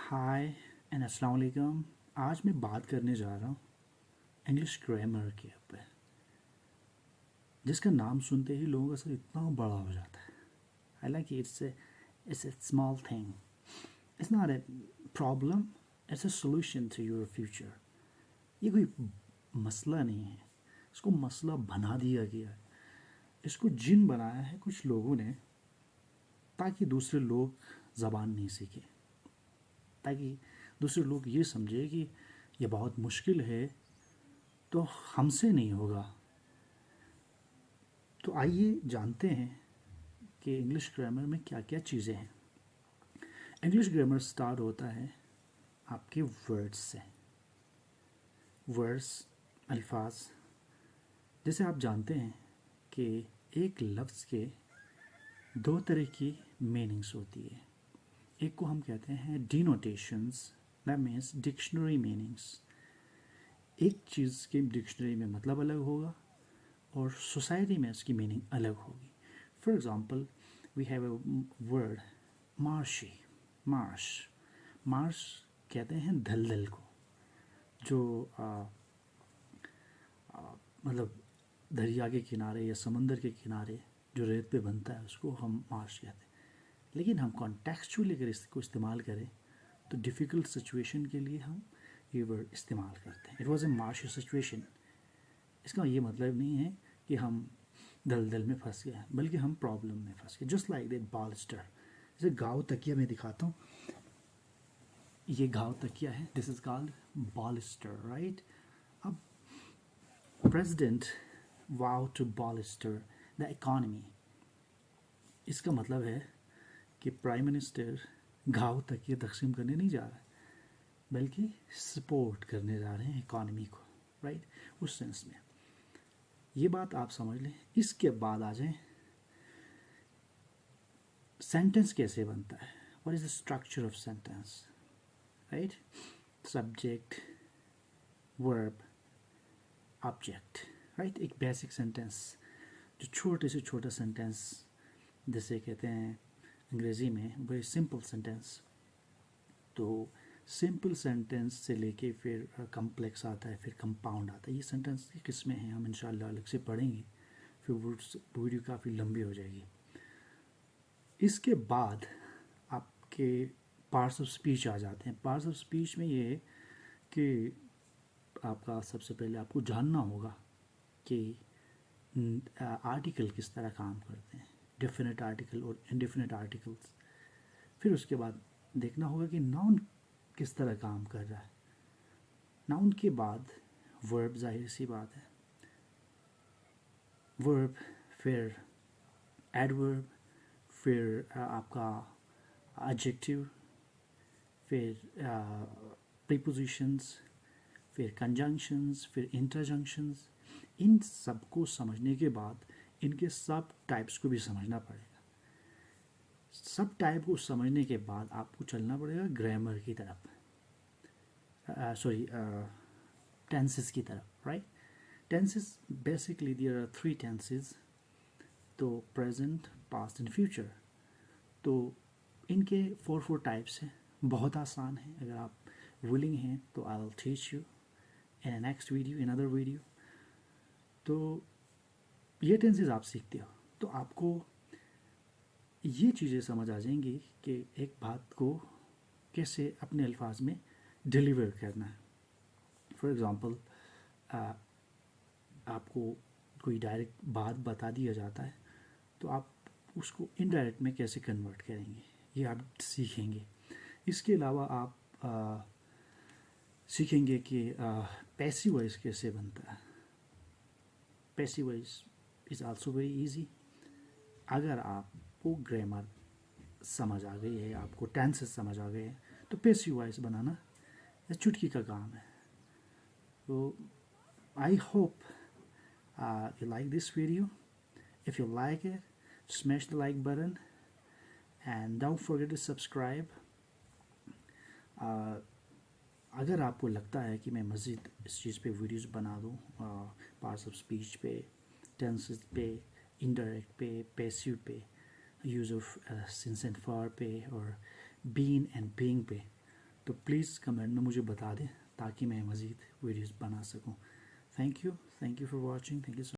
हाय and अस्सलाम वालेकुम। आज मैं बात करने जा रहा हूँ इंग्लिश ग्रामर के ऊपर, जिसका नाम सुनते ही लोगों का सर इतना बड़ा हो जाता है। हालांकि it's a small thing, it's not a problem, it's a solution to your future. ये कोई मसला नहीं है, इसको मसला बना दिया गया है। इसको जिन बनाया है कुछ लोगों ने, ताकि दूसरे लोग ज़बान नहीं सीखें, ताकि दूसरे लोग ये समझे कि ये बहुत मुश्किल है तो हमसे नहीं होगा। तो आइए जानते हैं कि इंग्लिश ग्रामर में क्या क्या चीज़ें हैं। इंग्लिश ग्रामर स्टार्ट होता है आपके वर्ड्स से। वर्ड्स, अल्फाज। जैसे आप जानते हैं कि एक लफ्ज़ के दो तरह की मीनिंग्स होती है। एक को हम कहते हैं डिनोटेशंस, दैट मीन्स डिक्शनरी मीनिंग्स। एक चीज़ के डिक्शनरी में मतलब अलग होगा और सोसाइटी में उसकी मीनिंग अलग होगी। For example, we have a word marshy. Marsh, marsh कहते हैं दलदल को, जो मतलब दरिया के किनारे या समंदर के किनारे जो रेत पे बनता है उसको हम मार्श कहते हैं। लेकिन हम कॉन्टेक्चुअली अगर इसको इस्तेमाल करें तो डिफ़िकल्ट सिचुएशन के लिए हम ये वर्ड इस्तेमाल करते हैं। It was a Marsh situation. इसका ये मतलब नहीं है कि हम दलदल में फंस गए, बल्कि हम प्रॉब्लम में फंस गए। Just like that bolster. जैसे गाँव तकिया में दिखाता हूँ, ये गाँव तकिया है, this is called bolster, right. अब president vow to bolster the economy, इसका मतलब है कि प्राइम मिनिस्टर गाँव तकिया तकसीम करने नहीं जा रहा है, बल्कि सपोर्ट करने जा रहे हैं इकॉनमी को, राइट, उस सेंस में। ये बात आप समझ लें। इसके बाद आ जाएं सेंटेंस कैसे बनता है, what is the structure of sentence, right. Subject, verb, object, right. एक बेसिक सेंटेंस, जो छोटे से छोटा सेंटेंस, जैसे कहते हैं अंग्रेज़ी में वेरी सिंपल सेंटेंस। तो सिंपल सेंटेंस से लेके फिर कम्प्लेक्स आता है, फिर कंपाउंड आता है। ये सेंटेंस की किस्में हैं, हम इंशाल्लाह अलग से पढ़ेंगे, फिर वीडियो काफ़ी लंबी हो जाएगी। इसके बाद आपके पार्ट्स ऑफ स्पीच आ जाते हैं। पार्ट्स ऑफ स्पीच में ये है कि आपका सबसे पहले आपको जानना होगा कि आर्टिकल किस तरह काम करते हैं, डेफिनेट आर्टिकल और इनडेफिनेट आर्टिकल्स। फिर उसके बाद देखना होगा कि नाउन किस तरह काम कर रहा है। नाउन के बाद वर्ब, जाहिर सी बात है, वर्ब, फिर एडवर्ब, फिर आपका एडजेक्टिव, फिर प्रीपोजिशंस, फिर कंजंक्शंस, फिर इंटरजंक्शंस। इन सबको समझने के बाद इनके सब टाइप्स को भी समझना पड़ेगा। सब टाइप को समझने के बाद आपको चलना पड़ेगा ग्रामर की तरफ, सॉरी टेंसेस की तरफ, right. Tenses basically there are three tenses, तो प्रेजेंट, पास्ट एंड फ्यूचर। तो इनके फोर टाइप्स हैं, बहुत आसान है। अगर आप विलिंग हैं तो I will teach you in next video, in other video. तो ये टेंसेस आप सीखते हो तो आपको ये चीज़ें समझ आ जाएंगी कि एक बात को कैसे अपने अल्फाज में डिलीवर करना है। फॉर एग्ज़ाम्पल, आपको कोई डायरेक्ट बात बता दिया जाता है तो आप उसको इनडायरेक्ट में कैसे कन्वर्ट करेंगे, ये आप सीखेंगे। इसके अलावा आप सीखेंगे कि पैसिव वॉइस कैसे बनता है। Passive voice is also very easy. अगर आपको ग्रामर समझ आ गई है, आपको टेंसेस समझ आ गए हैं, तो पैसिव वॉइस बनाना चुटकी का काम है। तो I hope you like this video. If you like it, smash the like button and don't forget to subscribe. अगर आपको लगता है कि मैं मज़ीद इस चीज़ पे वीडियोस बना दूँ, पार्ट्स ऑफ स्पीच पे, टेंसेस पे, इनडायरेक्ट पे, पैसिव पे, use of since and for पे, और बीन एंड बीइंग पे, तो प्लीज़ कमेंट में मुझे बता दें ताकि मैं मज़ीद वीडियोस बना सकूं। Thank you for watching. Thank you so